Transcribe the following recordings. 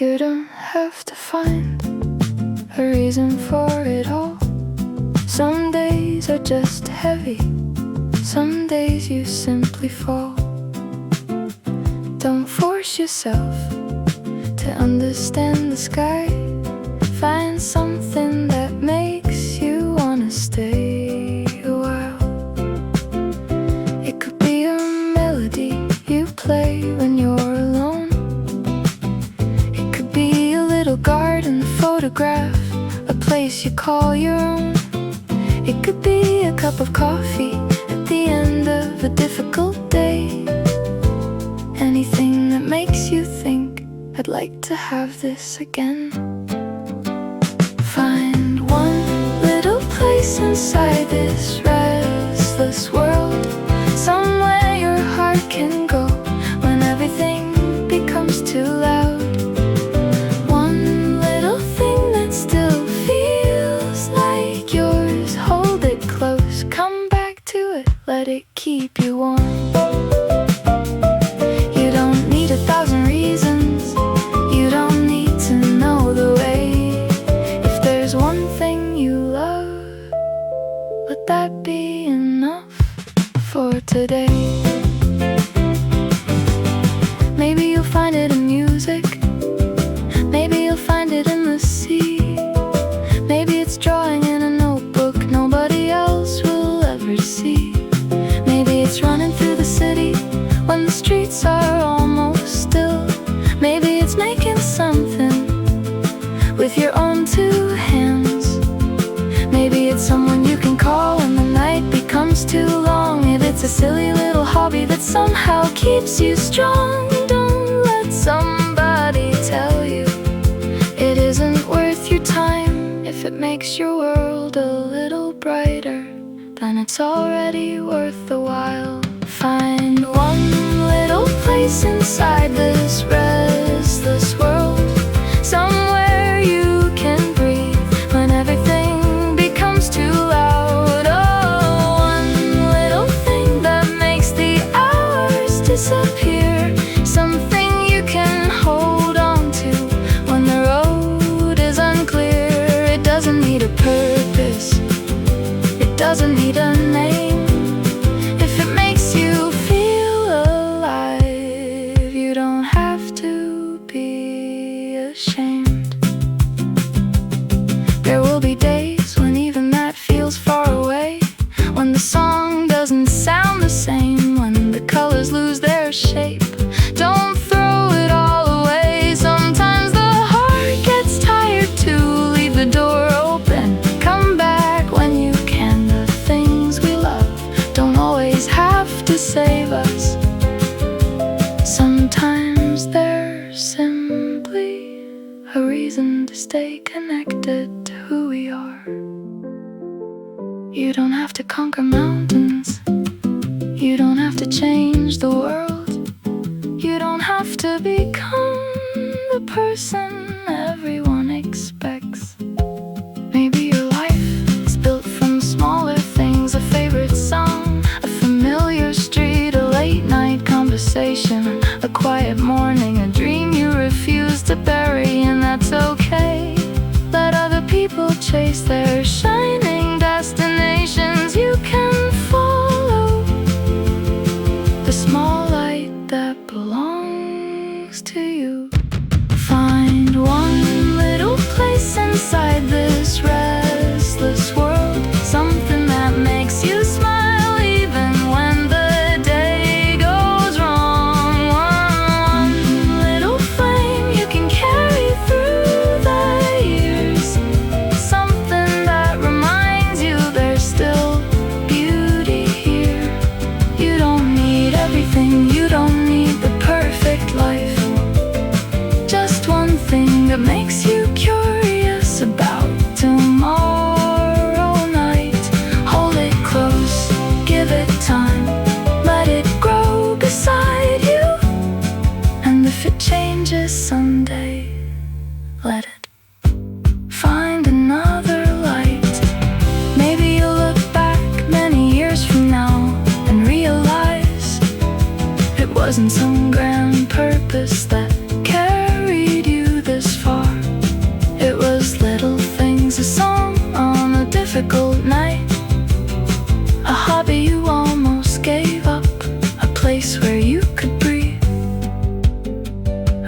You don't have to find a reason for it all. Some days are just heavy, some days you simply fall. Don't force yourself to understand the sky. Find something that makes you wanna stay a while. It could be a melody you play when you're alone. It could be a little garden photograph, a place you call your own. It could be a cup of coffee at the end of a difficult day. Anything that makes you think, I'd like to have this again. Find one little place inside this restless world, somewhere your heart can go when everything becomes too loud. One little thing that still feels like yours, hold it close, come back to it, let it keep you warm. You don't need 1,000 reasons, you don't need to know the way. If there's one thing you love, let that be enough for today. Maybe you'll find it in music, maybe you'll find it in the sea. Maybe it's drawing in a notebook nobody else will ever see. Maybe it's running through the city when the streets are almost still. Maybe it's making something with your own two hands. Maybe it's someone you can call when the night becomes too long. Maybe it's a silly little hobby that somehow keeps you strong. Don't let somebody tell you it isn't worth your time. If it makes your world a little brighter, then it's already worth the while. Find one little place inside this restless world, somewhere you can breathe when everything becomes too loud. Oh, one little thing that makes the hours disappear, something you can hold on to when the road is unclear. It doesn't need a purpose, it doesn't need a name. If it makes you feel alive, you don't have to be ashamed. There will be days when even that feels far away, when the song doesn't sound the same, when the colors lose their shape. Don't throw it all away. Sometimes the heart gets tired to leave the door open. Come back when you can. The things we love don't always have to save us. Sometimes they're simply a reason to stay connected to who we are. You don't have to conquer mountains, you don't have to change the world, you don't have to become the person everyone expects. Maybe your life is built from smaller things, a favorite song, a familiar street, a late night conversation, a quiet morning, a dream you refuse to bury, and that's okay. Let other people chase their shining destinations. You can follow the small light that belongs to you. Find one little place inside this restless world, something that makes you smile even when the day goes wrong. One little flame you can carry through the years, something that reminds you there's still beauty here. You don't need everything, you don't need the perfect life, just one thing that makes you curious about tomorrow night. Hold it close, give it time, let it grow beside you. And if it changes someday, let it find another light. Maybe you'll look back many years from now and realize it wasn't some grand purpose that carried you this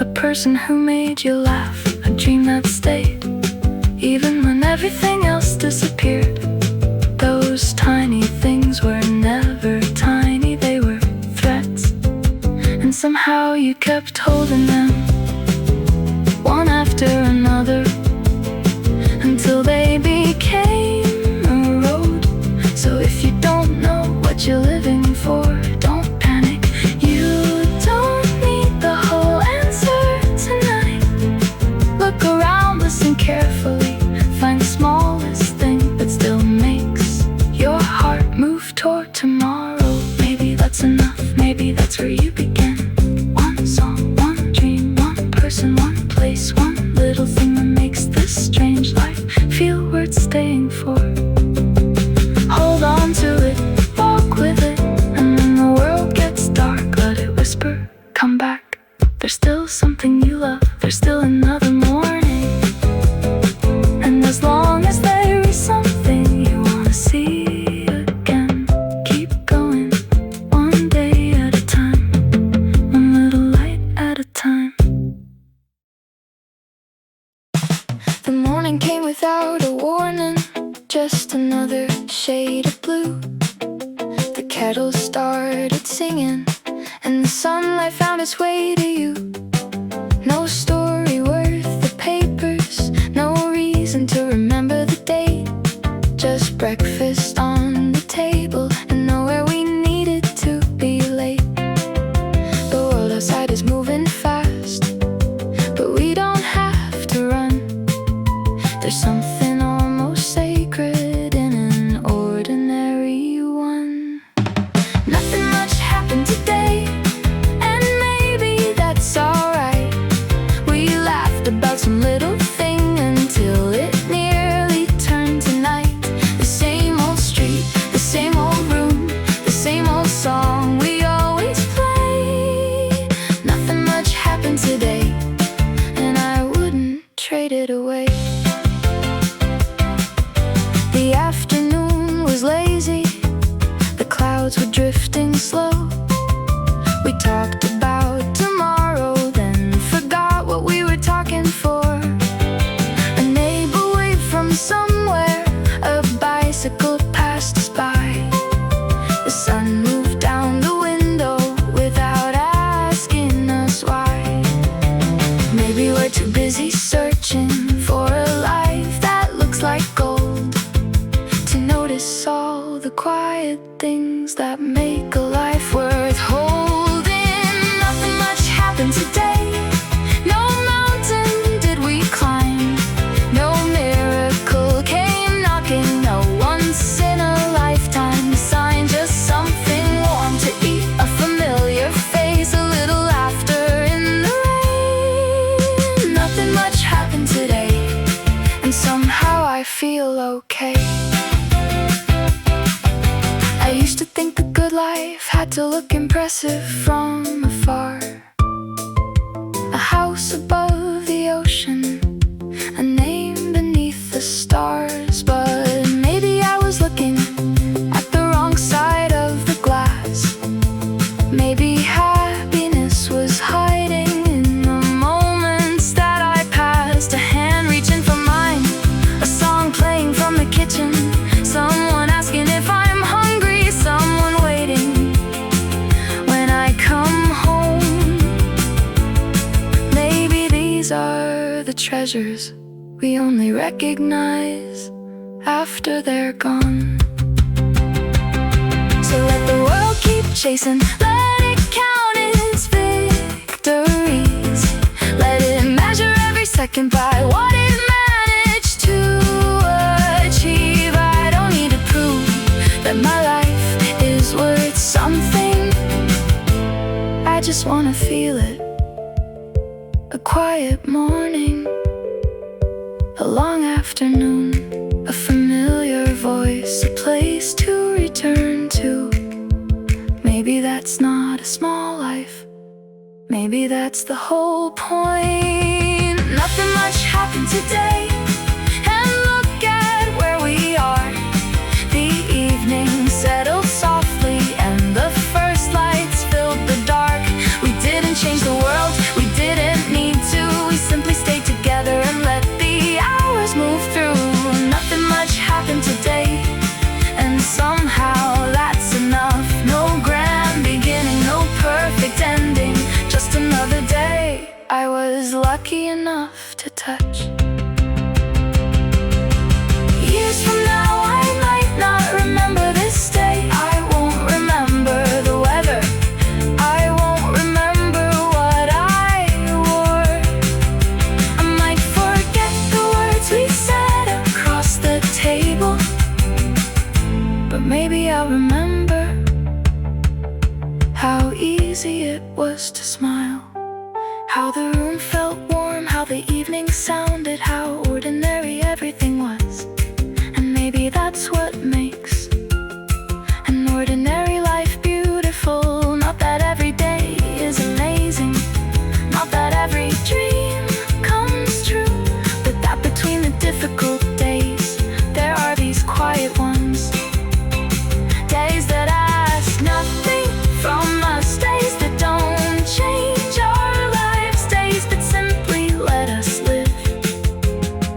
a person who made you laugh, a dream that stayed, even when everything else disappeared. Those tiny things were never tiny, they were threats, and somehow you kept holding them, one after another, until they became a road. So if you don't know what you're living for, don't panic. You don't need the whole answer tonight. Look around, listen carefully, find the smallest thing that still makes your heart move toward tomorrow. Maybe that's enough, maybe that's where you begin. One song, one dream, one person, one place, one little thing that makes this strange life feel worth staying for. Hold on to it, walk with it, and when the world gets dark, let it whisper, come back. There's still something you love, there's still another morning. And as long as there is something you want to see again, keep going, one day at a time, one little light at a time. The morning came without a warning, just another shade of blue. The kettle started singing, and the sunlight found its way to you. No story worth the papers, no reason to remember the date, just breakfast on the table and nowhere we needed to be late. The world outside is moving fast, but we don't have to run. There's something almost sacred in an ordinary one. Nothing much happened today, and maybe that's alright. We laughed about some little thing until it nearly turned to night. The same old street, the same old room, the same old song we always play. Nothing much happened today, and I wouldn't trade it away. The afternoon was lazy, the clouds were drifting slow. We talked about tomorrow, then forgot what we were talking for. A neighbor waved from somewhere, a bicycle passed us by. The sun moved down the window without asking us why. Maybe we're too busy searching for a life that looks like gold, to notice all the quiet things that make a life worth holding. Nothing much happened today, no mountain did we climb, no miracle came knocking, no once in a lifetime sign, just something warm to eat, a familiar face, a little laughter in the rain. Nothing much happened today, and somehow I feel okay. I used to think the good life had to look impressive from afar. A house above the ocean, a name beneath the stars. But maybe I was looking at the wrong side of the glass. Maybe happiness was hiding in the moments that I passed. A hand reaching for mine, a song playing from the kitchen, someone asking if I'm hungry, someone waiting when I come home. Maybe these are the treasures we only recognize after they're gone. So let the world keep chasing, let it count its victories, let it measure every second by what it managed to achieve. I don't need to prove that my life is worth something, I just wanna feel it. A quiet morning, a long afternoon, a familiar voice, a place to return to. Maybe that's not a small life, maybe that's the whole point. Nothing much happened today, and look at where we are. The evening settled softly, and the first lights filled the dark. We didn't change the world, we didn't need I was lucky enough to touch. Years from now I might not remember this day. I won't remember the weather. I won't remember what I wore. I might forget the words we said across the table, but maybe I'll remember how easy it was to smile, how the room felt warm, how the evening sounded, how ordinary everything was. And maybe that's what makes an ordinary life beautiful. Not that every day is amazing, not that every dream comes true, but that between the difficult days there are these quiet ones. Days that ask nothing from us, days that don't change our lives, days that simply let us live.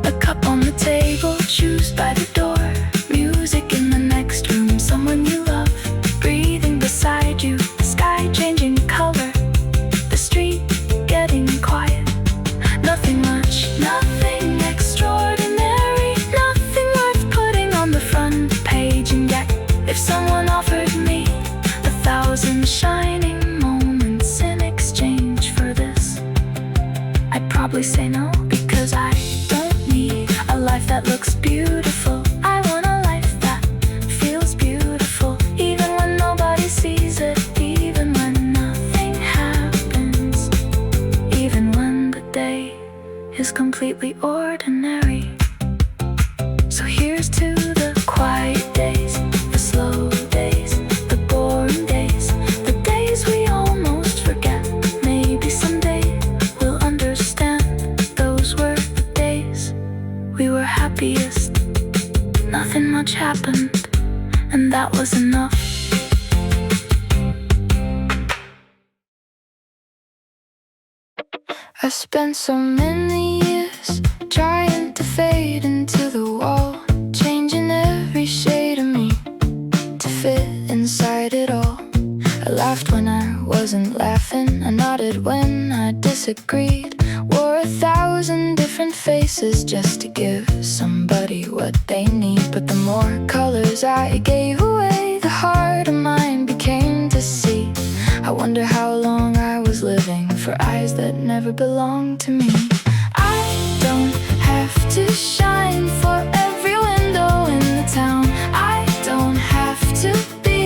A cup on the table, shoes by the door, music in the next room, someone you love breathing beside you, the sky changing color, the street getting quiet. Nothing much, nothing extraordinary, nothing worth putting on the front page. And yet, if someone offered me 1,000 shining moments in exchange for this, I'd probably say no, because I don't need a life that looks beautiful. I want a life that feels beautiful, even when nobody sees it, even when nothing happens, even when the day is completely ordinary. So here's to the quiet days, the slow days, the boring days, the days we almost forget. Maybe someday we'll understand those were the days we were happiest. Nothing much happened, and that was enough. I spent so many years trying to fade into the wall, changing every shade of me to fit inside it all. I laughed when I wasn't laughing, I nodded when I disagreed, wore 1,000 different faces just to give somebody what they need. But the more colors I gave away, the harder mine became to see. I wonder how long I was living for eyes that never belonged to me. I don't have to shine for every window in the town. I don't have to be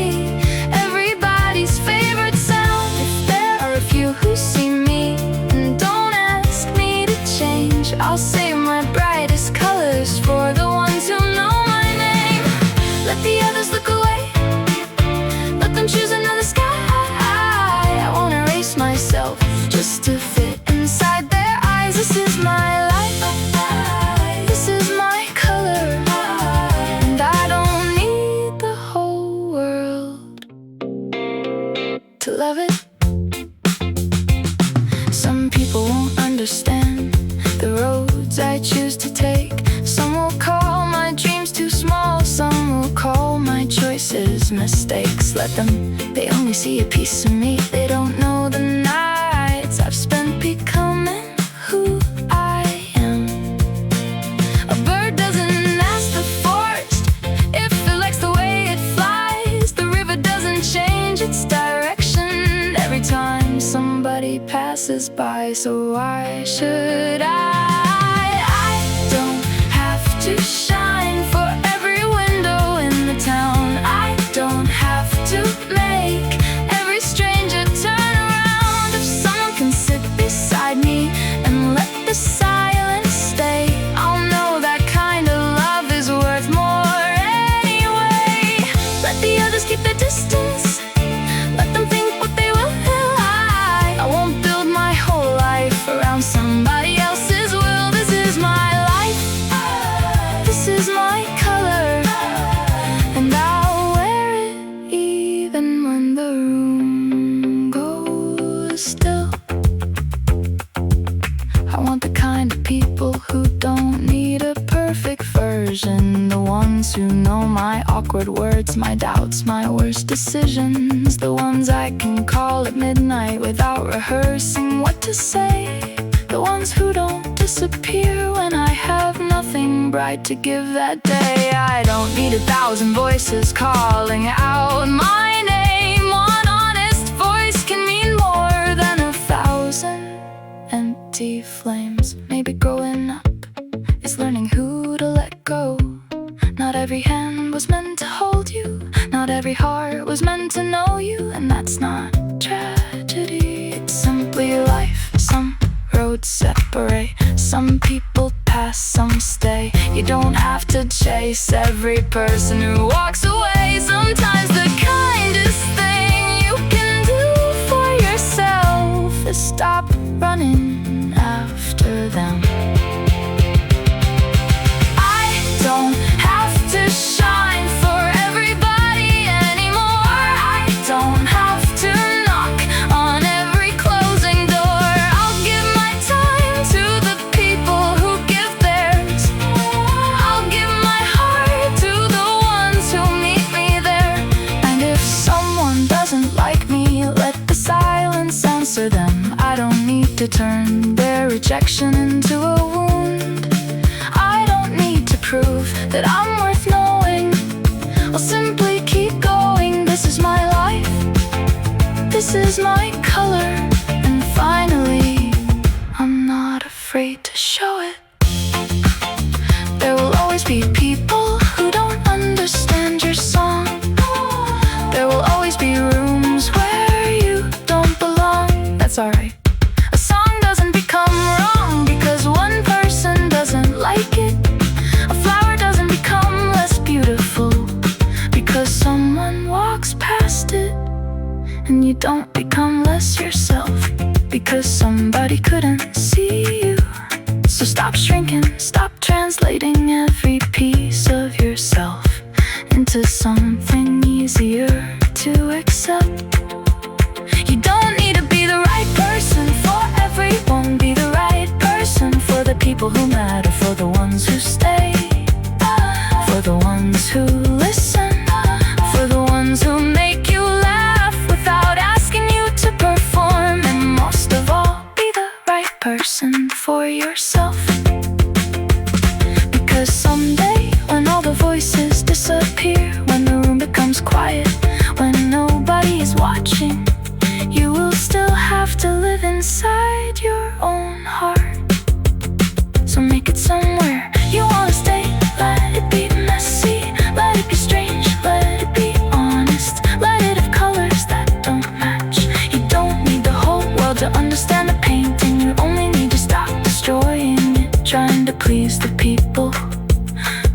everybody's favorite sound. If there are a few who see me and don't ask me to change, I'll save my brightest colors for the ones who know my name. Let the others look away, let them choose another sky. I won't erase myself just to fit inside their eyes. This is my life, this is my color, and I don't need the whole world to love it. Some people won't understand the roads I choose to take. Some will call my dreams too small, some will call my choices mistakes. Let them, they only see a piece of me. They don't know the nights I've spent becoming who I am. A bird doesn't ask the forest if it likes the way it flies. The river doesn't change its direction every time somebody passes by. So why should I don't have to shine for every window in the town. I don't have to make every stranger turn around. If someone can sit beside me and let the silence stay, I'll know that kind of love is worth more anyway. Let the others keep their distance, let them think what they will. I won't build my whole life around somebody else's will. This is my life, this is my color, and I'll wear it even when the room goes still. I want the kind of people who don't need a perfect version, the ones who know my awkward words, my doubts, my worst decisions, the ones I can call at midnight without rehearsing what to say. those who don't disappear when I have nothing bright to give that day. I don't need 1,000 voices calling out my name. One honest voice can mean more than 1,000 empty flames. Maybe growing up is learning who to let go. Not every hand was meant to hold you. Not every heart was meant to know you. And that's not tragedy, it's simply life. Some roads separate, some people pass, some stay. You don't have to chase every person who walks away. Sometimes the kindest thing you can do for yourself is stop running after them. I don't have to shine for everybody anymore. I don't have to knock on every closing door. I'll give my time to the people who give theirs. I'll give my heart to the ones who meet me there. And if someone doesn't like me, let the silence answer them. I don't need to turn their rejection into a wound. I don't need to prove that I'm worth knowing. I'll simply keep going. This is my life, this is my color. And finally, I'm not afraid to show it. There will always be people who don't understand your song. There will always be rooms where you don't belong. That's alright. A song doesn't become wrong because one person doesn't like it. A flower doesn't become less beautiful because someone walks past it. And you don't become less yourself because somebody couldn't see you. So stop shrinking, stop translating every piece of yourself into something easier to accept. You don't need to be the right person for everyone. Be the right person for the people who matter, for the ones who stay, for the ones who listen, for the ones who make you laugh without asking you to perform. And most of all, be the right person for yourself. Because someday, when all the voices disappear, when the room becomes quiet, when nobody is watching, you will still have to live inside your own heart. So make it somewhere you wanna stay. Let it be messy, let it be strange, let it be honest. Let it have colors that don't match. You don't need the whole world to understand the painting. You only need to stop destroying it, trying to please the people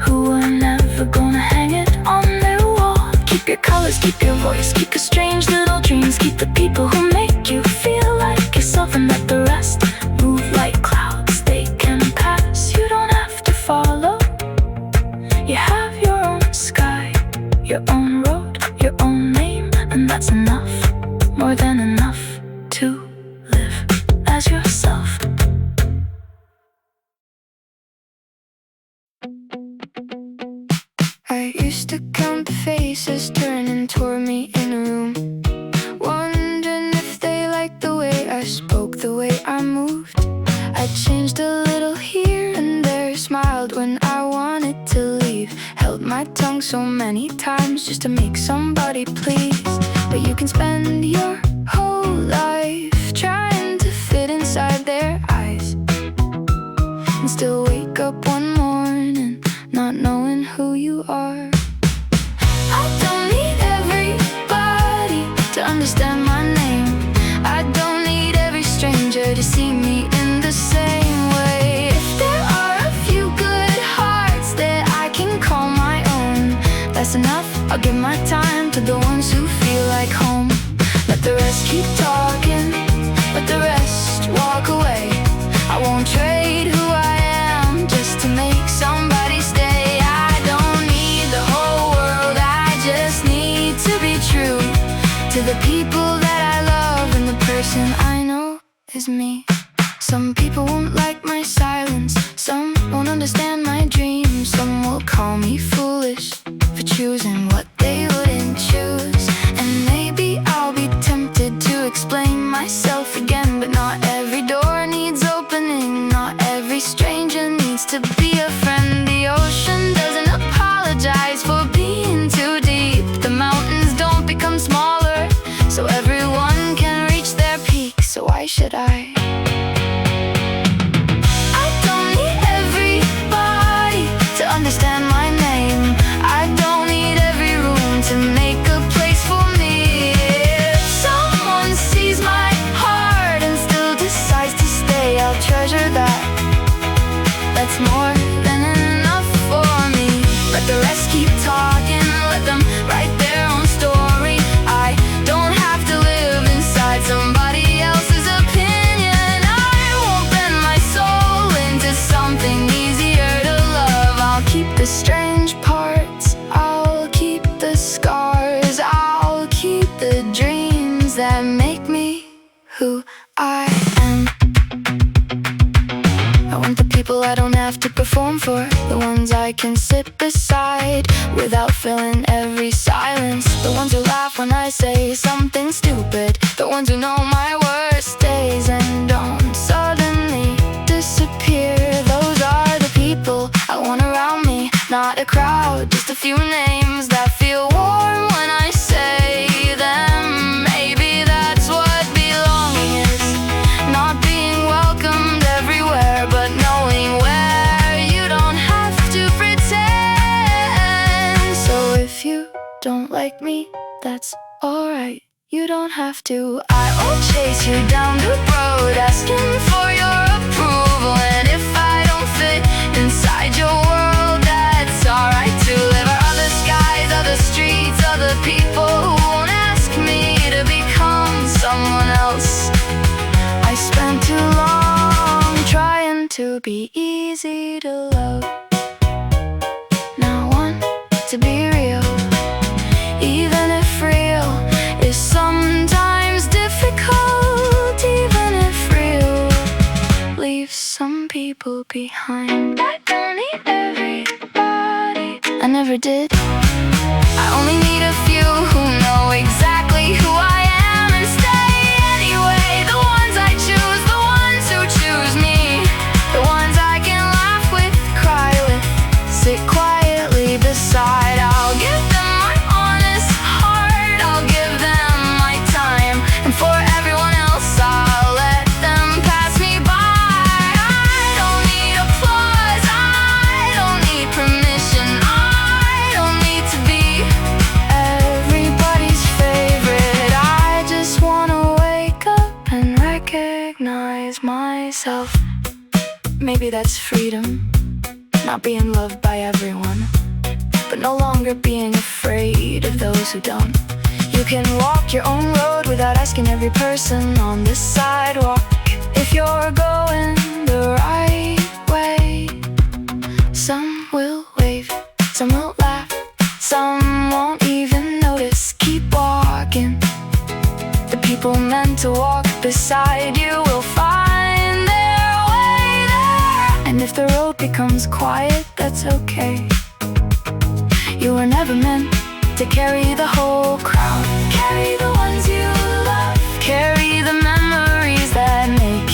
who are never gonna hang it on their wall. Keep your colors, keep your voice, keep your strange little dreams. Keep the people who make you feel like yourself, and let the rest move like clouds. They can pass, you don't have to follow. You have your own sky, your own road, your own name. And that's enough, more than enough, to live as yourself. I used to count the faces turning toward me in a room, wondering if they liked the way I spoke, the way I moved. I changed a little here and there, smiled when I wanted to leave, held my tongue so many times just to make somebody please. But you can spend your whole life trying to fit inside their eyes and still wake up one morning not knowing who you are. I don't need everybody to understand my name. I don't need every stranger to see me in the same way. If there are a few good hearts that I can call my own, that's enough. I'll give my time to the ones who feel like home. Let the rest keep talking, let the rest walk away. I won't trade who I am just to make somebody stay. I don't need the whole world, I just need to be true to the people that I love, and the person I know is me. Some people won't like my silence, some won't understand my dreams. Some will call me foolish for choosing what they wouldn't choose. And maybe I'll be tempted to explain myself again, but not every door needs opening. wants to be a friend. The ocean doesn't apologize for being too deep. The mountains don't become smaller, so everyone can reach their peak. So why should I? I don't need everybody to understand my name. I don't need every room to make a place for me. If someone sees my heart and still decides to stay, I'll treasure that. That's more than enough for me. Let the rest keep talking, let them write their own story. I don't have to live inside somebody else's opinion. I won't bend my soul into something easier to love. I'll keep the strange parts, I'll keep the scars, I'll keep the dreams that make me who I am. I want the people I don't have to perform for, the ones I can sit beside without filling every silence, the ones who laugh when I say something stupid, the ones who know my worst days and don't suddenly disappear. Those are the people I want around me, not a crowd, just a few names that feel warm when I say them. Maybe that's what belonging is, not being welcomed everywhere, but knowing where you don't have to pretend. So if you don't like me, that's alright, you don't have to. I won't chase you down the road asking for your approval, and if I don't fit inside your world, that's alright too. There are other skies, other streets, other people who won't ask me to become someone else. I spent too long trying to be easy to love. Now I want to be real, even if real is sometimes difficult, even if real leaves some people behind. I don't need everybody, I never did. I only need a few who know exactly who I am and stay anyway. The ones I choose, the ones who choose me, the ones I can laugh with, cry with, sit quietly beside. I'll give them my honest heart, I'll give them my time, and for everyone else I'll let them pass me by. I don't need applause, I don't need permission, I don't need to be everybody's favorite. I just wanna wake up and recognize myself. Maybe that's freedom, not being loved by everyone, but no longer being afraid of those who don't. You can walk your own road without asking every person on this sidewalk if you're going the right way. Some will wave, some will laugh, some won't even notice. Keep walking. The people meant to walk beside you will find their way there. And if the road becomes quiet, that's okay. You were never meant to carry the whole crowd. Carry the ones you love, carry the memories that make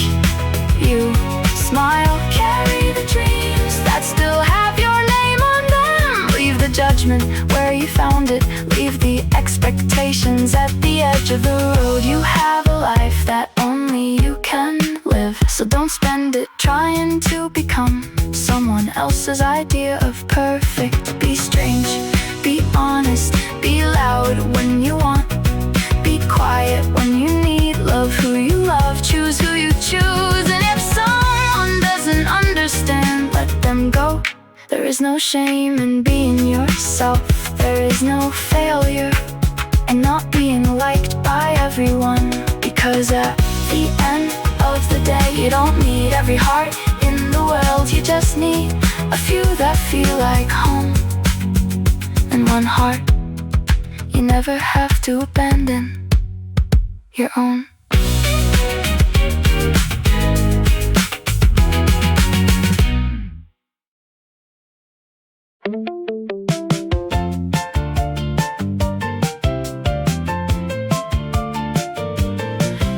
you smile, carry the dreams that still have your name on them. Leave the judgment where you found it, leave the expectations at the edge of the road. You have a life that only you can live, so don't spend it trying to become someone else's idea of perfect. Be strange, be honest, be loud when you want, be quiet when you need, love who you love, choose who you choose. And if someone doesn't understand, let them go. There is no shame in being yourself, there is no failure in not being liked by everyone, because at the end of the day you don't need every heart in the world, you just need a few that feel like home, and one heart you never have to abandon, your own.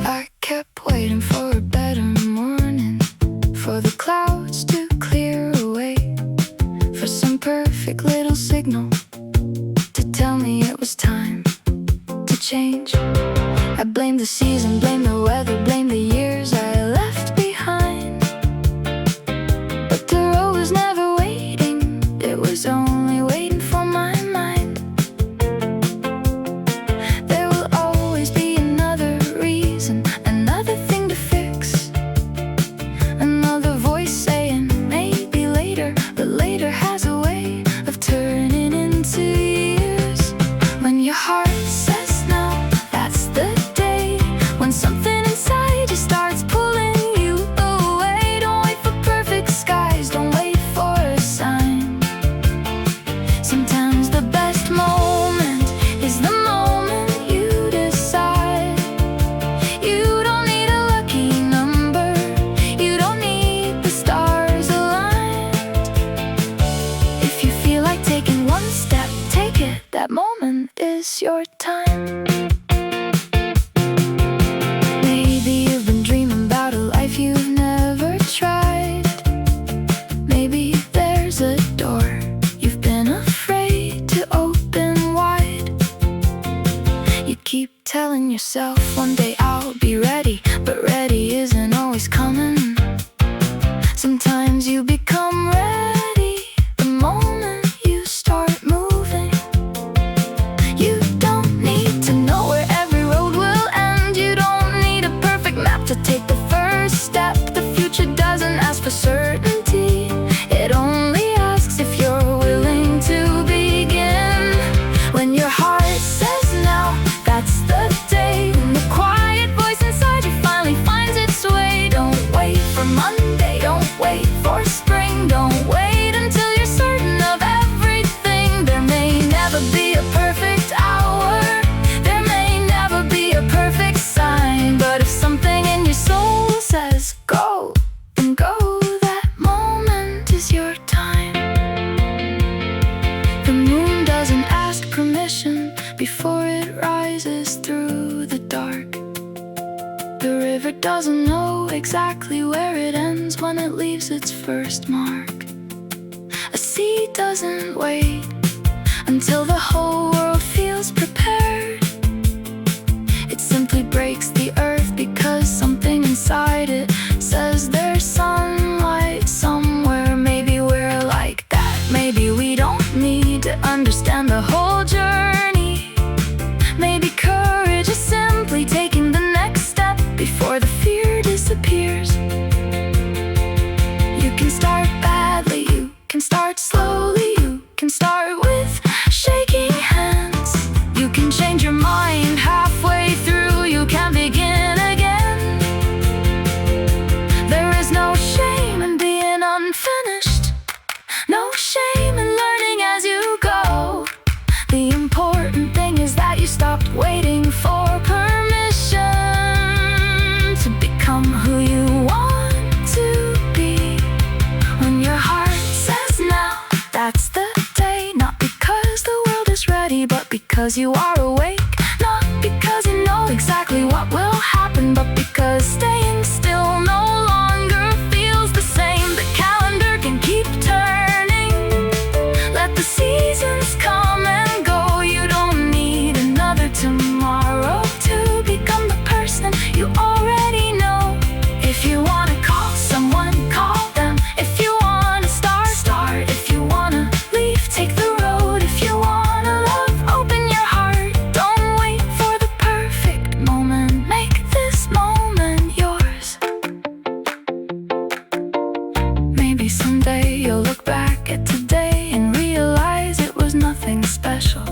I kept waiting for a better morning, for the clouds to clear away. the season, blame the weather, blame the years I left behind. But the road was never waiting, it was only waiting for my mind. There will always be another reason, another thing to fix, another voice saying maybe later, but later has a way of turning into years. When your heart says no, that's the day when something inside you starts pulling you away. Don't wait for perfect skies, don't wait for a sign. Sometimes the best moment is the moment you decide. You don't need a lucky number, you don't need the stars aligned. If you feel like taking one step, take it. That moment is your time. Maybe you've been dreaming about a life you've never tried. Maybe there's a door you've been afraid to open wide. You keep telling yourself one day I'll be ready, but ready isn't always coming. Sometimes you become ready the moment you start moving. You don't need to know where every road will end. You don't need a perfect map to take the first step. The future doesn't ask for certainty, it only asks if you're willing to begin. When your heart says no, that's the day when the quiet voice inside you finally finds its way. Don't wait for Monday, don't wait for spring, don't wait until you're certain of everything. There may never be a perfect hour, there may never be a perfect sign, but if something in your soul says go, then go. That moment is your time. The moon doesn't ask permission before it rises through the dark. The river doesn't know exactly where it ends when it leaves its first mark. A sea doesn't wait until the whole world feels prepared. It simply breaks the earth because something inside it says there's sunlight somewhere. Maybe we're like that, maybe we don't need to understand the whole journey. Maybe courage is simply taking the next step before the fear disappears. You can start badly, you can start slowly, you can start with shaking hands. You can change your mind halfway through, you can begin again. There is no shame in being unfinished, no shame in learning as you go. The important thing is that you stopped waiting for permission to become who you want to be. When your heart says no, that's the day. Not because the world is ready, but because you are awake. Not because you know exactly what will happen, but because staying still no longer feels the same. The calendar can keep turning, let the seasons come and go. You don't need another tomorrow to become the person you already know. If you wanna call someone, call them. If you wanna start, start. If you wanna leave, take the road. If you wanna love, open your heart. Don't wait for the perfect moment, make this moment yours. Maybe someday you'll look back at today and realize it was nothing special.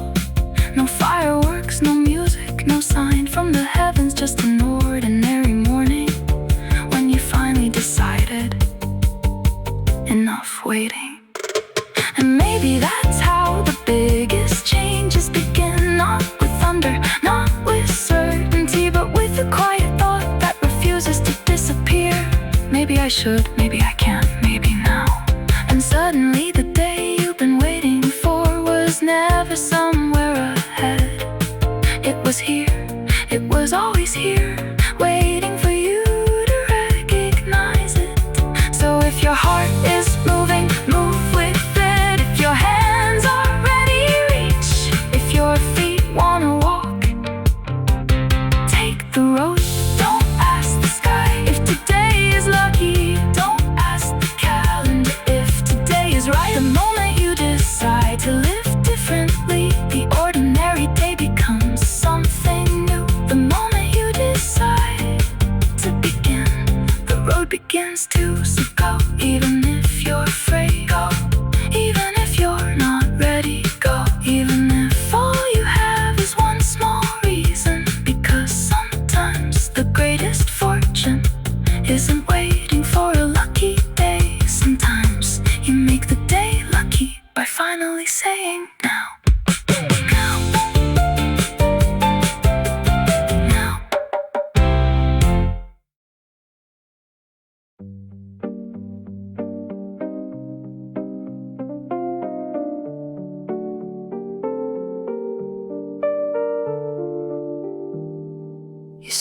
No fireworks, no music, no sign from the heavens, just an ordinary morning when you finally decided enough waiting. And maybe that's how the biggest changes begin. Not with thunder, not with certainty, but with a quiet thought that refuses to disappear. Maybe I should, maybe I can't, maybe now. And suddenly the day you've been waiting for was never somewhere ahead. It was here, it was always here, waiting for you to recognize it. So if your heart is moving, move with it. If your hands are ready, reach. If your feet wanna walk, take the road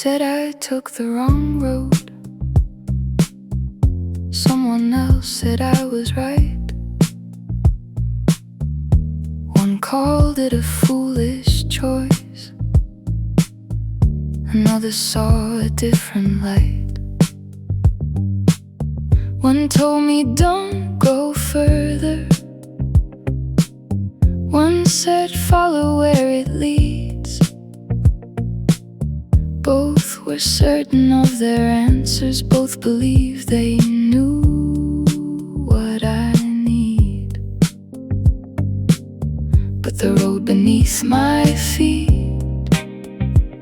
said I took the wrong road. Someone else said I was right. One called it a foolish choice, another saw a different light. One told me don't go further, one said follow where it leads. Both were certain of their answers, both believed they knew what I need. But the road beneath my feet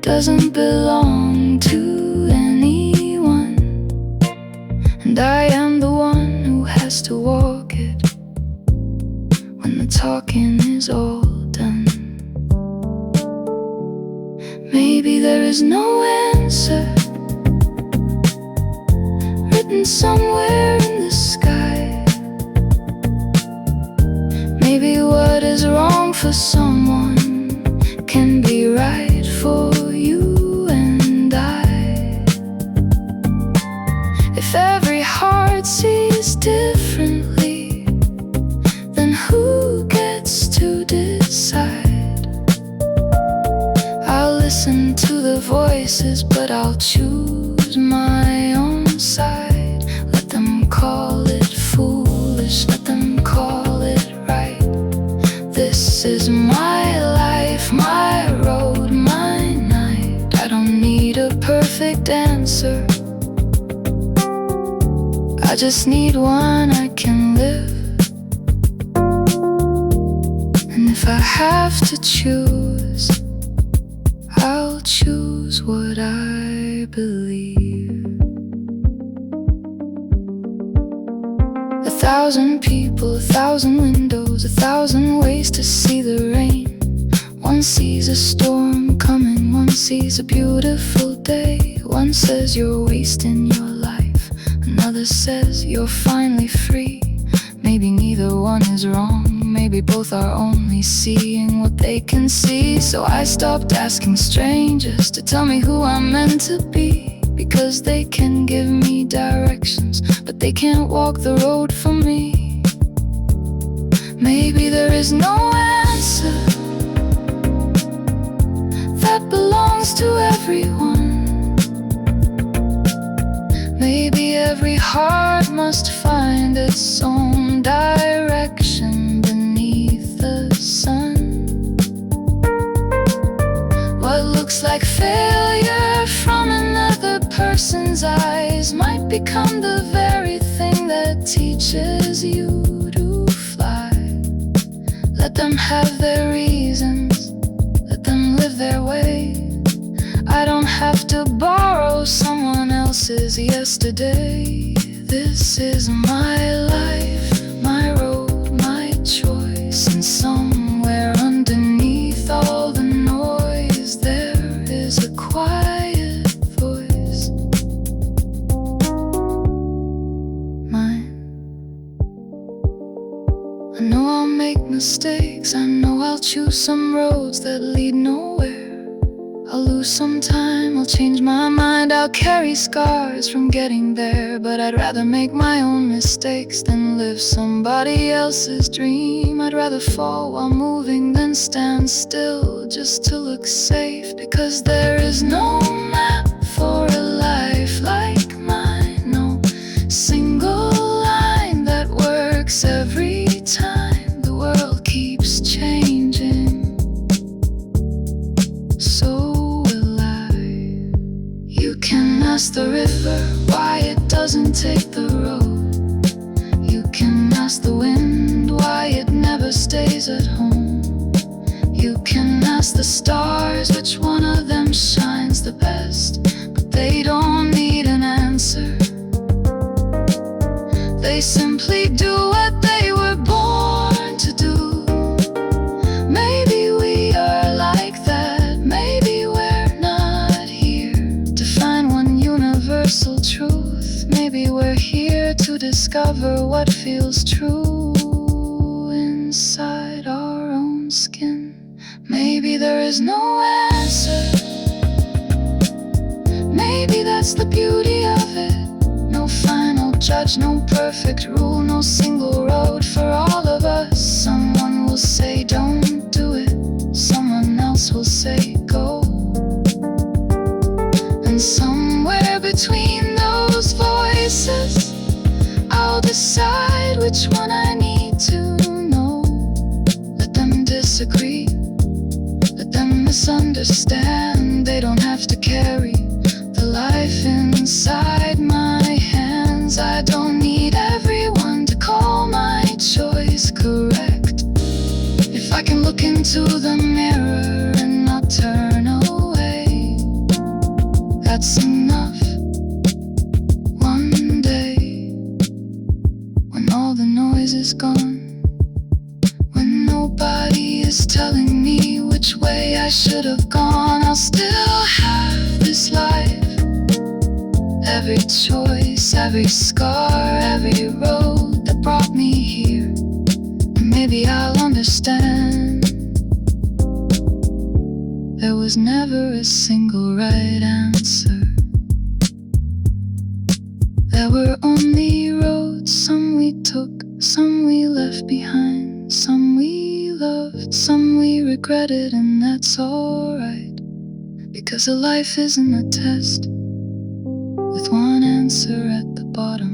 doesn't belong to anyone, and I am the one who has to walk it when the talking is all done. Maybe there is no answer written somewhere in the sky. Maybe what is wrong for someone can be right for you and I. If every heart sees differently, then who gets to decide? I'll listen to the voices, but I'll choose my own side. Let them call it foolish, let them call it right. This is my life, my road, my night. I don't need a perfect answer, I just need one I can live. And if I have to choose, I'll choose what I believe. 1,000 people, 1,000 windows, 1,000 ways to see the rain. One sees a storm coming, one sees a beautiful day. One says you're wasting your life, another says you're finally free. Maybe neither one is wrong, maybe both are only seeing what they can see. So I stopped asking strangers to tell me who I'm meant to be, because they can give me directions, but they can't walk the road for me. Maybe there is no answer that belongs to everyone. Maybe every heart must find its own direction beneath the sun. What looks like failure from another person's eyes might become the very thing that teaches you to fly. Let them have their reasons, let them live their way. I don't have to borrow someone else's yesterday. This is my life, my road, my choice. And somewhere underneath all the noise, there is a quiet voice, mine. I know I'll make mistakes, I know I'll choose some roads that lead nowhere. I'll lose some time, I'll change my mind, I'll carry scars from getting there. But I'd rather make my own mistakes than live somebody else's dream. I'd rather fall while moving than stand still just to look safe, because there is no map for a life like mine, no single line that works every time. The world keeps changing, ask the river why it doesn't take the road. You can ask the wind why it never stays at home. You can ask the stars which one of them shines the best, but they don't need an answer. They simply do what they were born to do. Maybe we are like that, maybe we're not here to find one universal truth. Maybe we're here to discover what feels true inside our own skin. Maybe there is no answer maybe that's the beauty of it. No final judge, no perfect rule, no single road for all of us. Someone will say don't do it, someone else will say go. And somewhere between those voices, I'll decide which one I need to know. Let them disagree, let them misunderstand. They don't have to carry the life inside my hands. I don't need everyone to call my choice correct. If I can look into the mirror and not turn away, that's enough. One day, when all the noise is gone, when nobody is telling me which way I should have gone, I'll still have this life. Every choice, every scar, every road that brought me here. And maybe I'll understand. There was never a single right answer. There were only roads, some we took, some we left behind, some we loved, some we regretted, and that's alright. Because a life isn't a test with one answer at the bottom.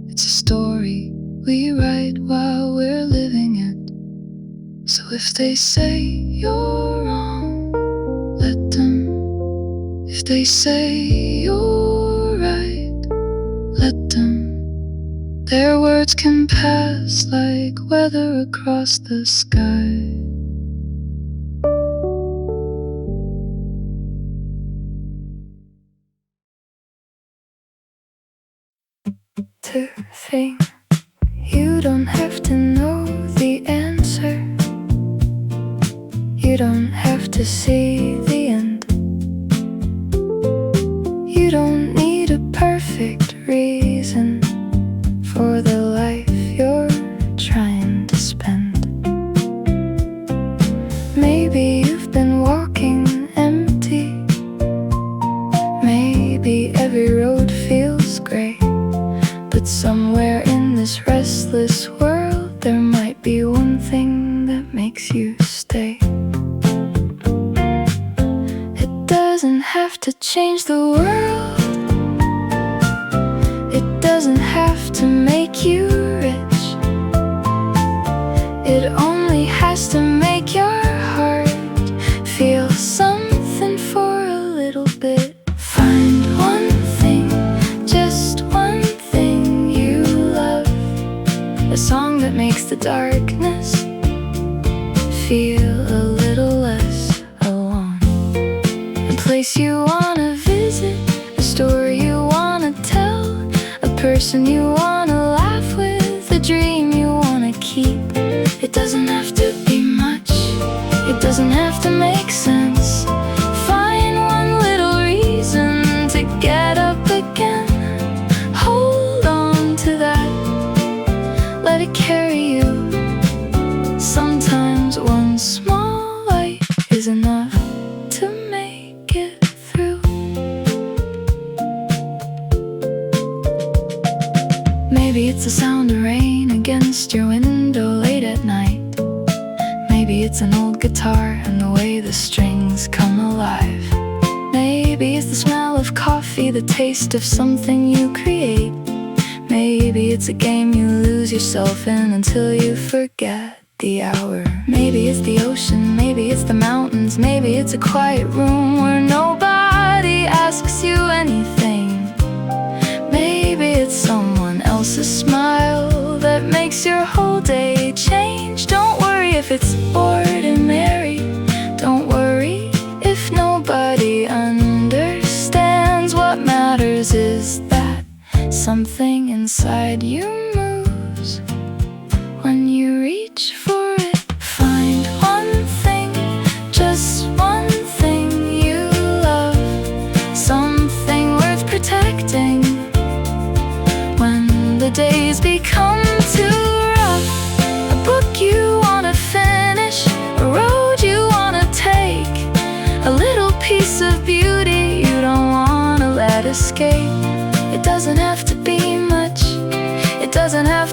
It's a story we write while we're living it. So if they say you're wrong, let them. If they say you're right, let them. Their words can pass like weather across the sky. To think you don't have to know the answer. You don't have to see the end. You don't need a perfect reason for the life you're trying to spend. Maybe you've been walking empty. Maybe every road feels great. But somewhere in this restless world, there might be one thing that makes you stay. It doesn't have to change the world. It doesn't have to make you rich. It only has to make your heart feel something for a little bit. Find one thing, just one thing you love. A song that makes the darkness feel a little less alone. A place you wanna visit, a story you wanna tell, a person you wanna laugh with, a dream you wanna keep. It doesn't have to be much, it doesn't have to make sense. Find one little reason to get up again. Hold on to that, let it carry you. Sometimes one small light is enough to make it through. Maybe it's the sound of rain against your window late at night. Maybe it's an old guitar and the way the strings come alive. Maybe it's the smell of coffee, the taste of something you create. Maybe it's a game you lose yourself in until you forget the hour. Maybe it's the ocean, maybe it's the mountains, maybe it's a quiet room where nobody asks you anything. Maybe it's someone else's smile that makes your whole day change. Don't worry if it's ordinary. Don't worry if nobody understands. What matters is that something inside you moves when you reach for it. Find one thing, just one thing you love, something worth protecting. When the days become too rough, a book you wanna finish, a road you wanna take, a little piece of beauty you don't wanna let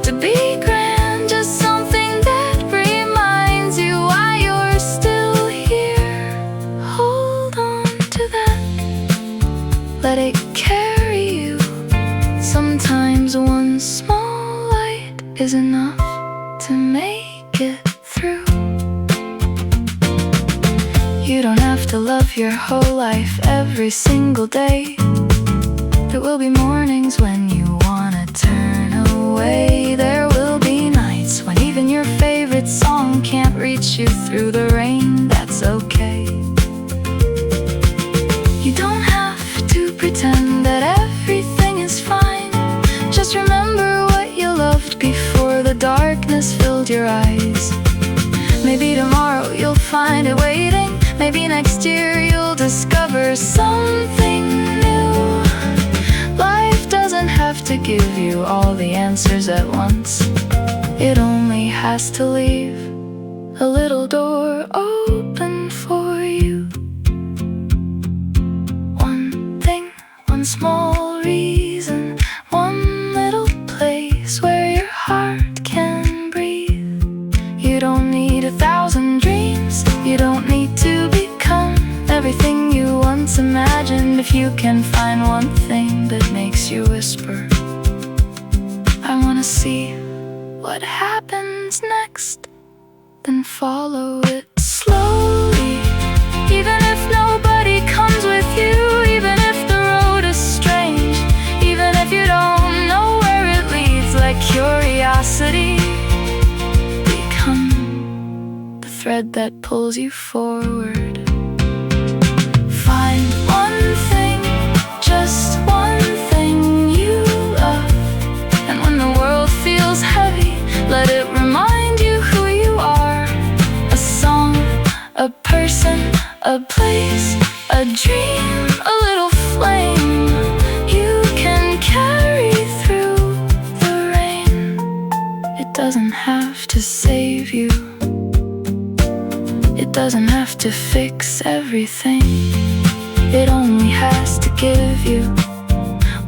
to be grand, just something that reminds you why you're still here. Hold on to that, let it carry you. Sometimes one small light is enough to make it through. You don't have to love your whole life every single day. There will be mornings when you wanna turn away. There will be nights when even your favorite song can't reach you through the rain. That's okay. You don't have to pretend that everything is fine. Just remember what you loved before the darkness filled your eyes. Maybe tomorrow you'll find it waiting. Maybe next year you'll discover something new. Life doesn't have to give you all the answers at once. It only has to leave a little door open for you. One thing, one small reason, one little place where your heart can breathe. You don't need 1,000 dreams. You don't need to become everything you once imagined. If you can find one thing that makes you whisper, I wanna see what happens next, then follow it slowly. Even if nobody comes with you, even if the road is strange, even if you don't know where it leads, let curiosity become the thread that pulls you forward. Find one thing, just one thing you love, and when the world feels heavy, let it remind you who you are. A song, a person, a place, a dream, a little flame you can carry through the rain. It doesn't have to save you. It doesn't have to fix everything. It only has to give you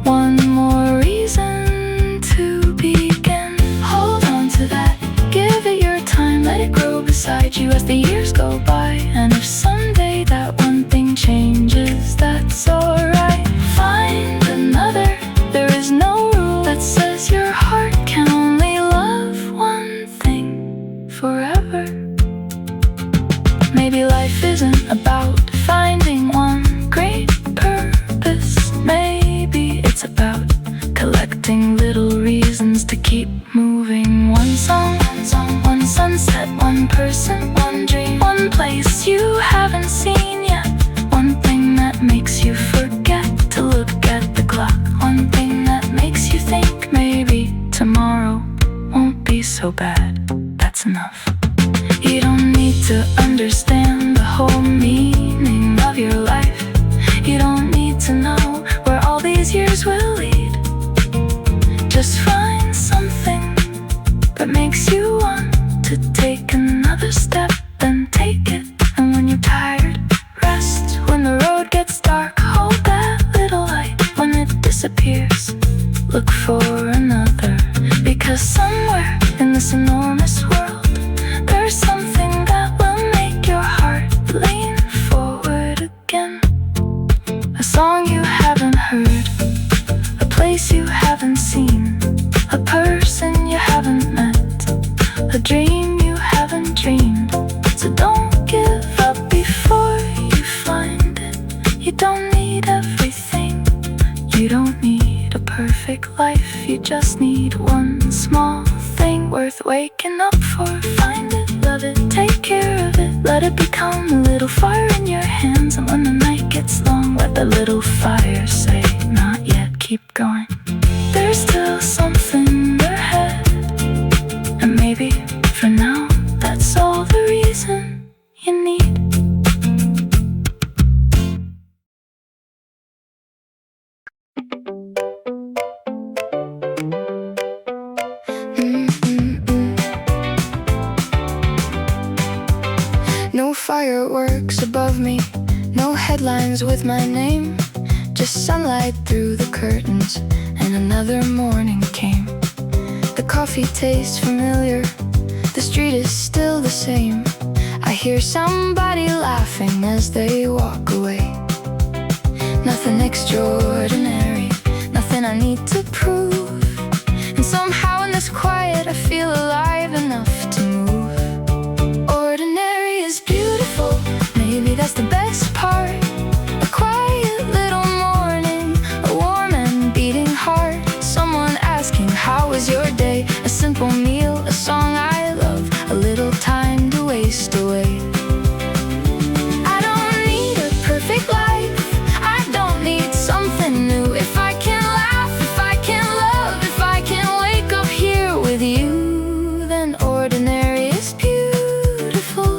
one more reason to begin. Hold on to that, give it your time, let it grow beside you as the years go by. And if someday that one thing changes, that's alright. Find another. There is no rule that says your heart can only love one thing forever. Maybe life isn't about finding one great purpose. Maybe it's about collecting little reasons to keep moving. One song, one sunset, one person, one dream, one place you haven't seen yet, one thing that makes you forget to look at the clock, one thing that makes you think maybe tomorrow won't be so bad. That's enough. You don't need to understand the whole meaning of your life. You don't need to know where all these years will lead. Just find something that makes you want to take another step, then take it. And when you're tired, rest. When the road gets dark, hold that little light. When it disappears, look for another. Because somewhere in this enormous world, there's something that will make your heart lean forward again. A song you haven't heard, a place you haven't seen, a person you haven't met, a dream you haven't dreamed. So don't give up before you find it. You don't need everything. You don't need a perfect life. You just need one small thing worth waking up for. Find it, love it, take care of it. Let it become a little fire in your hands. And when the night gets long, let the little fire say, not yet, keep going. There's still something ahead. And maybe for now, that's all the reason you need. No fireworks above me, no headlines with my name, just sunlight through the curtains, and another morning came. The coffee tastes familiar. The street is still the same. I hear somebody laughing as they walk away. Nothing extraordinary, nothing I need to prove. And somehow in this quiet I feel alive enough to move. Ordinary is beautiful, maybe that's the best part. A quiet little morning, a warm and beating heart. Someone asking, how was your day? A simple meal, a song I love, a little time to waste away. I don't need a perfect life, I don't need something new. If I can laugh, if I can love, if I can wake up here with you, then ordinary is beautiful,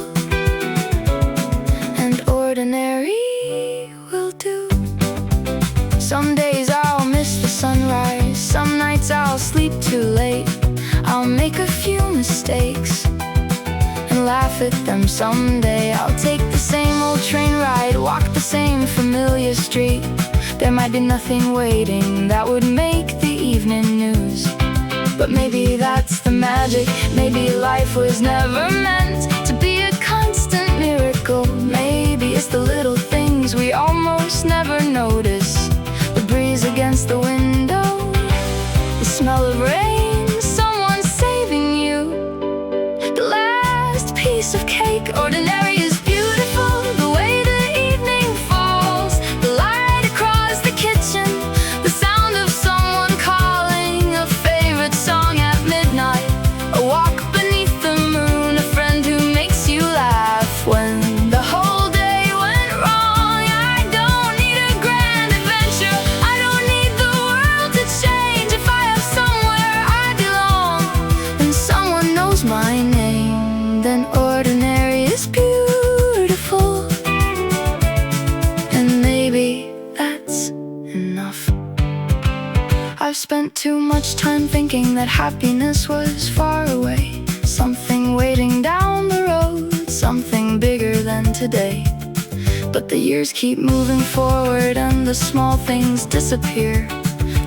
and ordinary will do. Some days I'll miss the sunrise, some nights I'll sleep too late. I'll make a few mistakes and laugh at them someday. I'll take the same old train ride, walk the same familiar street. There might be nothing waiting that would make the evening news. But maybe that's the magic, maybe life was never meant to be a constant miracle. Maybe it's the little things we almost never notice. The breeze against the window, the smell of rain, someone saving you, the last piece of cake. Ordinary is beautiful, the way the evening falls, the light across the kitchen, the sound of someone calling a favorite song at midnight, a walk beneath the moon, a friend who makes you laugh when the whole day went wrong. I don't need a grand adventure, I don't need the world to change. If I have somewhere I belong, and someone knows my name, then ordinary is beautiful, and maybe that's enough. I've spent too much time thinking that happiness was far away, something waiting down the road, something bigger than today. But the years keep moving forward and the small things disappear.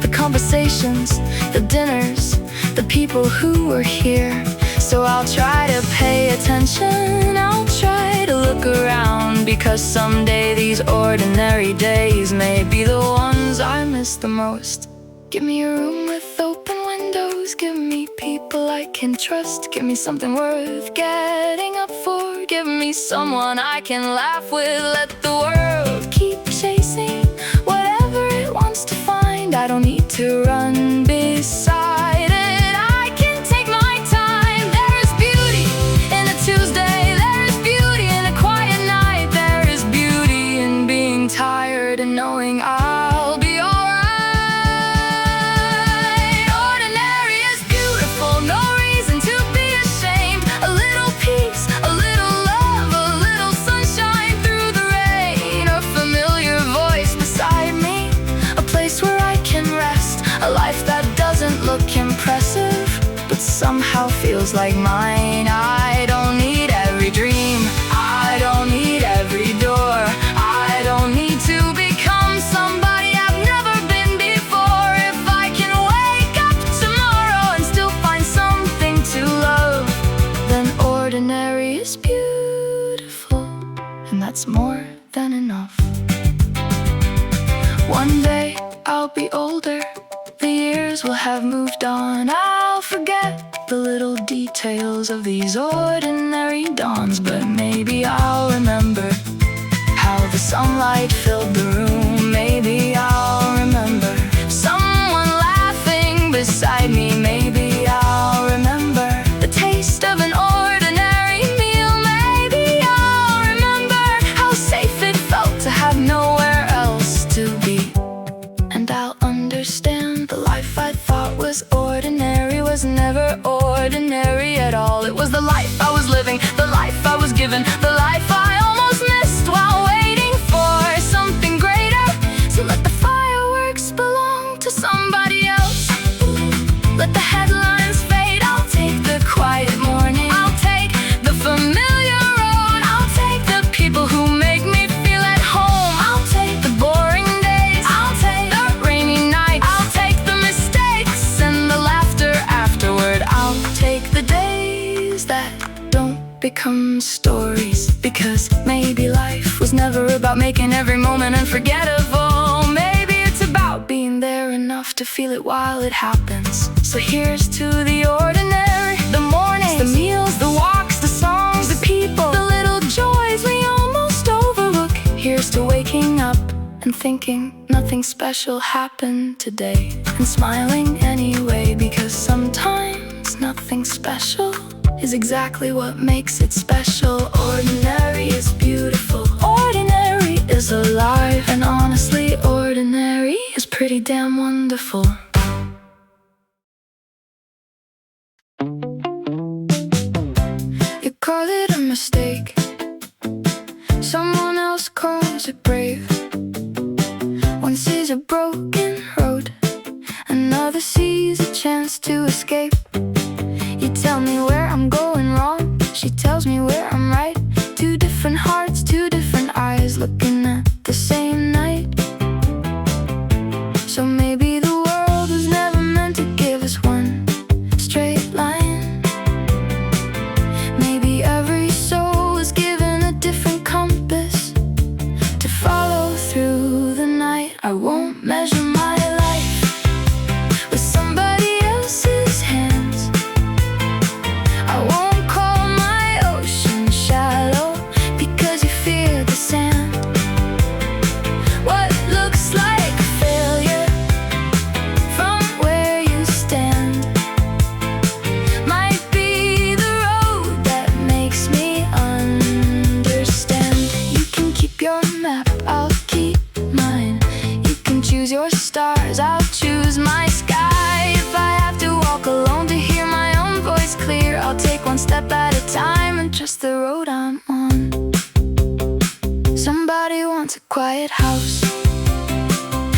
The conversations, the dinners, the people who were here. So I'll try to pay attention, I'll try to look around, because someday these ordinary days may be the ones I miss the most. Give me a room with open windows, give me people I can trust, give me something worth getting up for, give me someone I can laugh with. Let the world keep chasing whatever it wants to find. I don't need to run beside it, I can take my time. There is beauty in a Tuesday, there is beauty in a quiet night, there is beauty in being tired and knowing I'll be alright. Ordinary is beautiful, no reason to be ashamed. A little peace, a little love, a little sunshine through the rain, a familiar voice beside me, a place where I can rest, a life that doesn't look impressive but somehow feels like mine. I don't need every dream, I don't need every door, I don't need to become somebody I've never been before. If I can wake up tomorrow and still find something to love, then ordinary is beautiful, and that's more than enough. One day I'll be older, the years will have moved on, I'll forget the little details of these ordinary dawns. But maybe I'll remember how the sunlight filled the room. Maybe I'll remember someone laughing beside me. Maybe I'll remember the taste of an ordinary meal. Maybe I'll remember how safe it felt to have nowhere else to be. And I'll understand the life I thought was ordinary was never ordinary at all. It was the life I was living, the life I was given, the life I almost missed while waiting for something greater. So let the fireworks belong to somebody else, let the headlines fade. I'll take the quiet morning, I'll take the familiar road, I'll take the people who make me feel at home, I'll take the boring days, I'll take the rainy nights, I'll take the mistakes and the laughter afterward. take the days that don't become stories, because maybe life was never about making every moment unforgettable. Maybe it's about being there enough to feel it while it happens. So here's to the ordinary, the mornings, the meals, the walks, the songs, the people, the little joys we almost overlook. Here's to waking up and thinking nothing special happened today, and smiling anyway, because sometimes nothing special is exactly what makes it special. Ordinary is beautiful, ordinary is alive, and honestly, ordinary is pretty damn wonderful. You call it a mistake, someone else calls it brave. One sees a broken road, another sees a chance to escape. You tell me where I'm going wrong, she tells me where I'm right. Two different hearts, two different eyes, looking at the same night. So maybe the world was never meant to give us one straight line. Maybe every soul was given a different compass to follow through the night. I won't measure my life with somebody else's hands. I won't call my ocean shallow because you fear the sand. What looks like failure from where you stand might be the road that makes me understand. You can keep your map, I'll keep mine. You can choose your stars, I'll choose my sky. If I have to walk alone to hear my own voice clear, I'll take one step at a time and trust the road I'm on. Somebody wants a quiet house,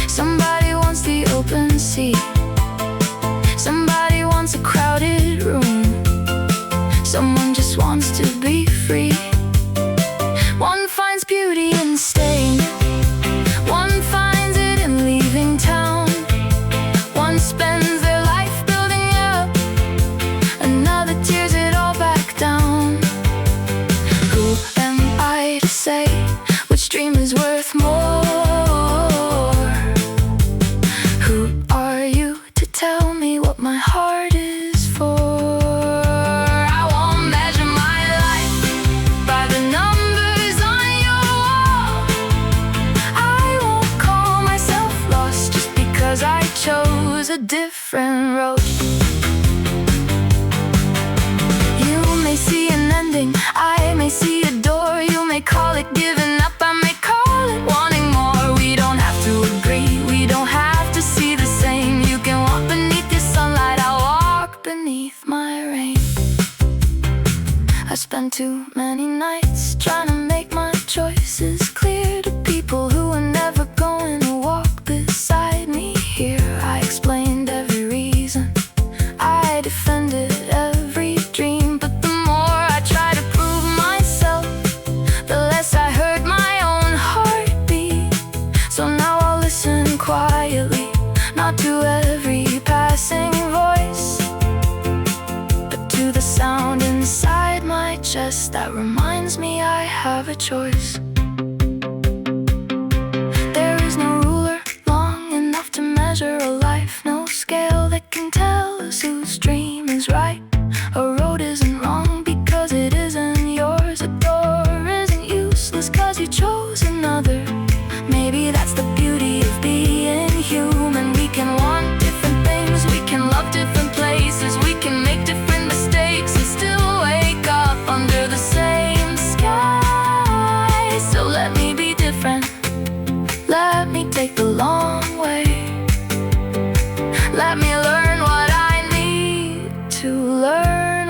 somebody wants the open sea, somebody wants a crowded room, someone just wants to be free. One finds beauty in staying, one finds it in leaving town. One spends their life building up, another tears it all back down. Who am I to say which dream is worth more? Who are you to tell me what my heart is for? I won't measure my life by the numbers on your wall. I won't call myself lost just because I chose a different road. You may see an ending, I may see a door. You may call it giving up, I may call it wanting more. We don't have to agree, we don't have to see the same. You can walk beneath your sunlight, I'll walk beneath my rain. I spent too many nights trying to make my choices clear to people who were never going to walk beside me here. I explained every reason, I defended every dream, but the more I try to prove myself, the less I heard my own heartbeat. So now I'll listen quietly, not to every passing voice, but to the sound inside my chest that reminds me I have a choice. There is no ruler long enough to measure a life, no scale that can tell us whose dream is right. A road isn't wrong because it isn't yours. A door isn't useless cause you chose another. Maybe that's the beauty of being human. We can want different things, we can love different places, we can make different mistakes and still wake up under the same sky. So let me be different, let me take the long way, let me learn what I need to learn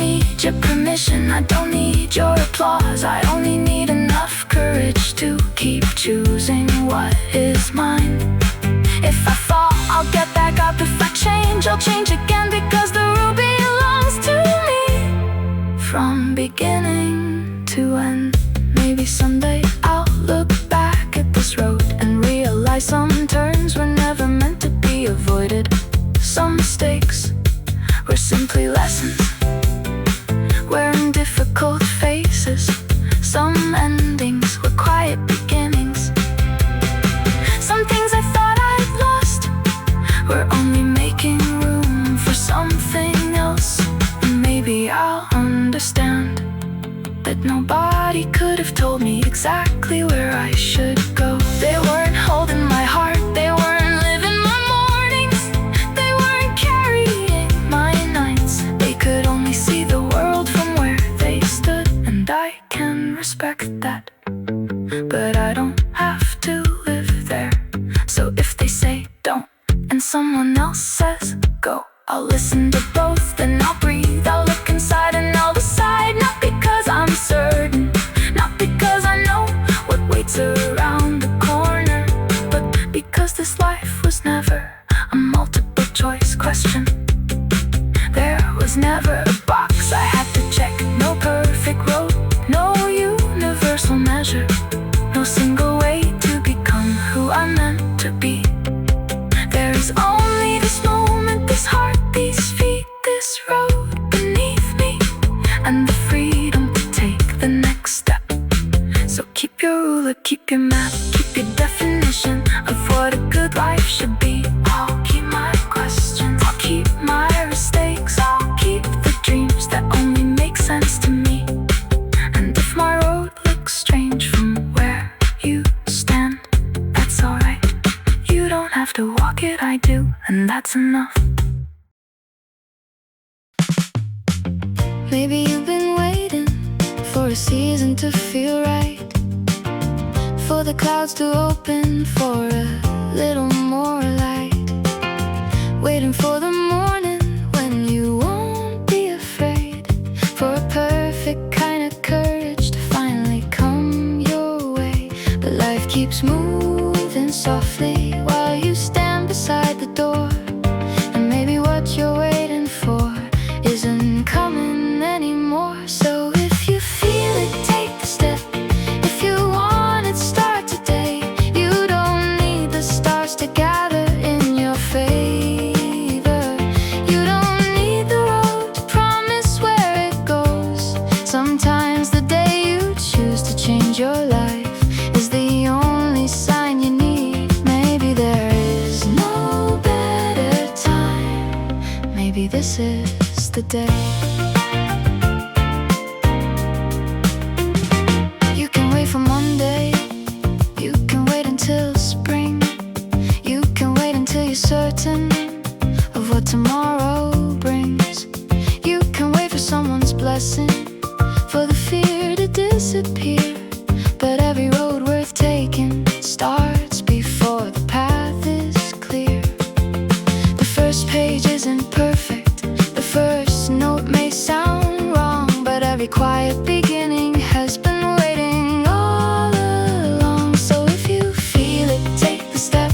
need your permission, I don't need your applause. I only need enough courage to keep choosing what is mine. If I fall, I'll get back up. If I change, I'll change again, because the road belongs to me from beginning to end. Maybe someday I'll look back at this road and realize some turns were never meant to be avoided. Some mistakes were simply lessons. We're in difficult phases. Some endings were quiet beginnings. Some things I thought I'd lost were only making room for something else. And maybe I'll understand that nobody could have told me exactly where I should go. They weren't holding my heart, they weren't living my mornings, they weren't carrying my nights. They could only see the world from where they stood, and I can respect that, but I don't have to live there. So if they say don't, and someone else says go, I'll listen to both, then I'll breathe, I'll look inside and I'll decide. Not because I'm certain, not because I know what waits around the corner, but because this life was never a multiple choice question. There was never a box I had to check, no perfect road, no universal measure, no single way to become who I'm meant to be. There is only this moment, this heart, these feet, this road beneath me, and the freedom to take the next step. So keep your ruler, keep your map, keep your definition of what a good life should be. I'll keep my questions, I'll keep my mistakes, I'll keep the dreams that only make sense to me. And if my road looks strange from where you stand, that's alright. You don't have to walk it, I do, and that's enough. Maybe you've been waiting for a season to feel right, for the clouds to open, for a little more light, waiting for the morning when you won't be afraid, for a perfect kind of courage to finally come your way. But life keeps moving softly while you stand beside the door, and maybe what you're waiting for isn't coming anymore. So if you feel it, take the step. If you want it, start today. You don't need the stars to gather in your favor. You don't need the road to promise where it goes. Sometimes the day you choose to change your life is the only sign you need. Maybe there is no better time. Maybe this is the day. You can wait for Monday, you can wait until spring, you can wait until you're certain of what tomorrow brings. You can wait for someone's blessing, for the fear to disappear. But every road worth taking starts before the path is clear. The first page isn't perfect, the first note may sound wrong, but every quiet beginning has been waiting all along. So if you feel it, take the step.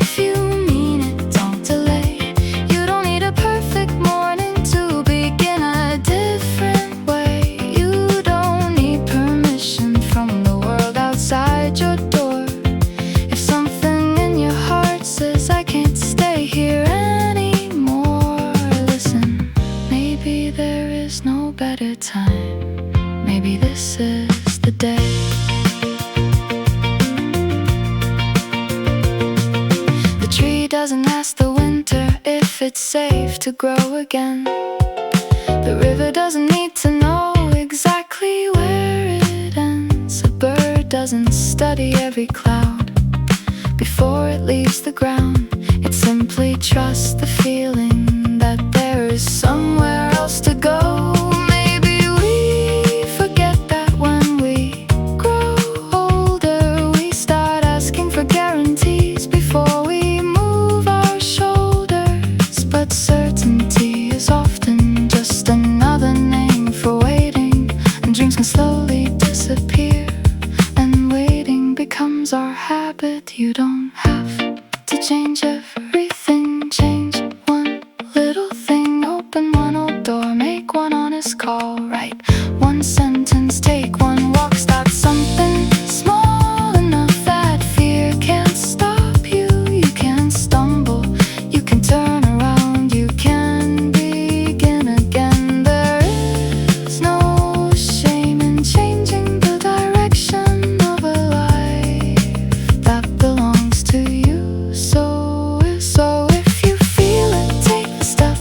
If you mean it, don't delay. You don't need a perfect morning to begin a different way. You don't need permission from the world outside your door. If something in your heart says I can't stay here anymore, listen, maybe there is no better time. Maybe this is the day. The tree doesn't ask the winter if it's safe to grow again. The river doesn't need to know exactly where it ends. A bird doesn't study every cloud before it leaves the ground. It simply trusts the feeling that there is somewhere else to go. Maybe we forget that when we grow older, we start asking for guarantees before we move our shoulders. But certainty is often just another name alright. One sentence, take one walk, start something small enough that fear can't stop you. You can stumble, you can turn around, you can begin again. There is no shame in changing the direction of a life that belongs to you. So if you feel it, take the step.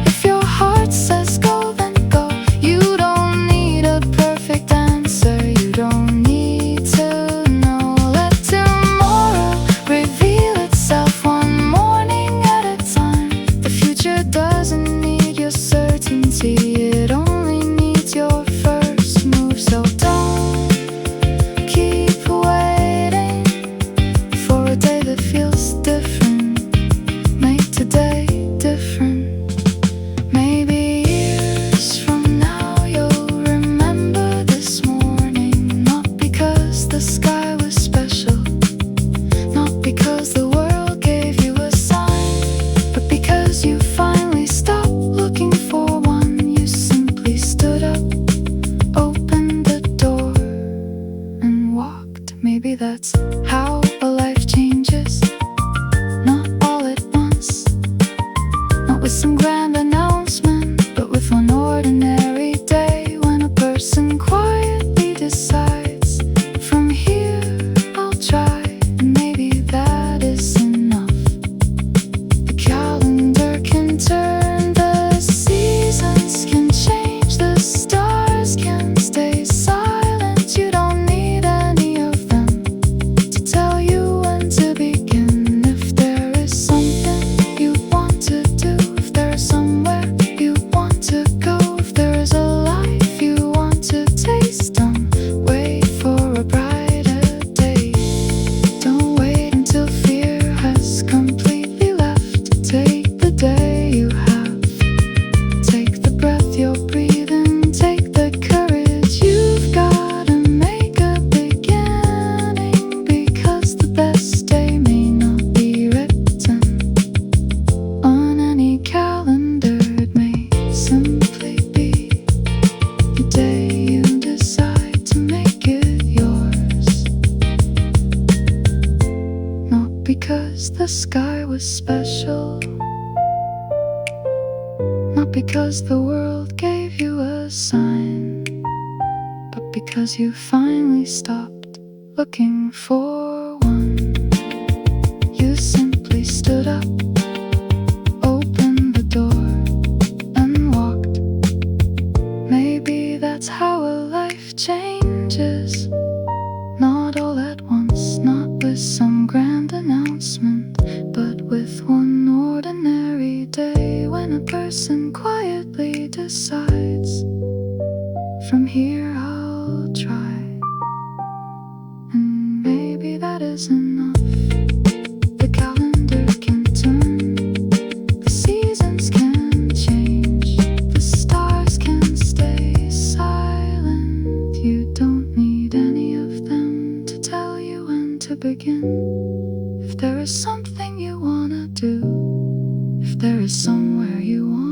If your heart says go, then go. You don't need a perfect answer, you don't need to know. Let tomorrow reveal itself one morning at a time. The future doesn't need your certainty, it only needs your first move. So don't keep waiting for a day that feels different. Make today different. Maybe years from now you'll remember this morning. Not because the sky was special, not because the world gave you a sign, but because you finally stopped looking for one. You simply stood up, opened the door, and walked. Maybe that's how a life changes. Not all at once, not with some grand announcement, but with one ordinary day when a person quietly decides, from here I'll try, and maybe that is enough. The calendar can turn, the seasons can change, the stars can stay silent. You don't need any of them to tell you when to begin. If there is something you want to do, if there is somewhere you want to go, if there is a life you want to taste, don't wait for a brighter day. Don't wait until fear has completely left. Take the day you have, take the breath you're breathing, take the courage you've got, and make a beginning. Because the best day may not be written on any calendar, it may simply be the day you decide to make it yours. Not because the sky was special, not because the world gave you a sign, but because you finally stopped looking for one. You simply stood up, opened the door, and walked. Maybe that's how a life changes. Not all at once, not with some grand announcement, but with one ordinary day when a person quietly decides, from here I'll try, and maybe that is enough. The calendar can turn, the seasons can change, the stars can stay silent. You don't need any of them to tell you when to begin. If there is something you wanna do, if there is somewhere you want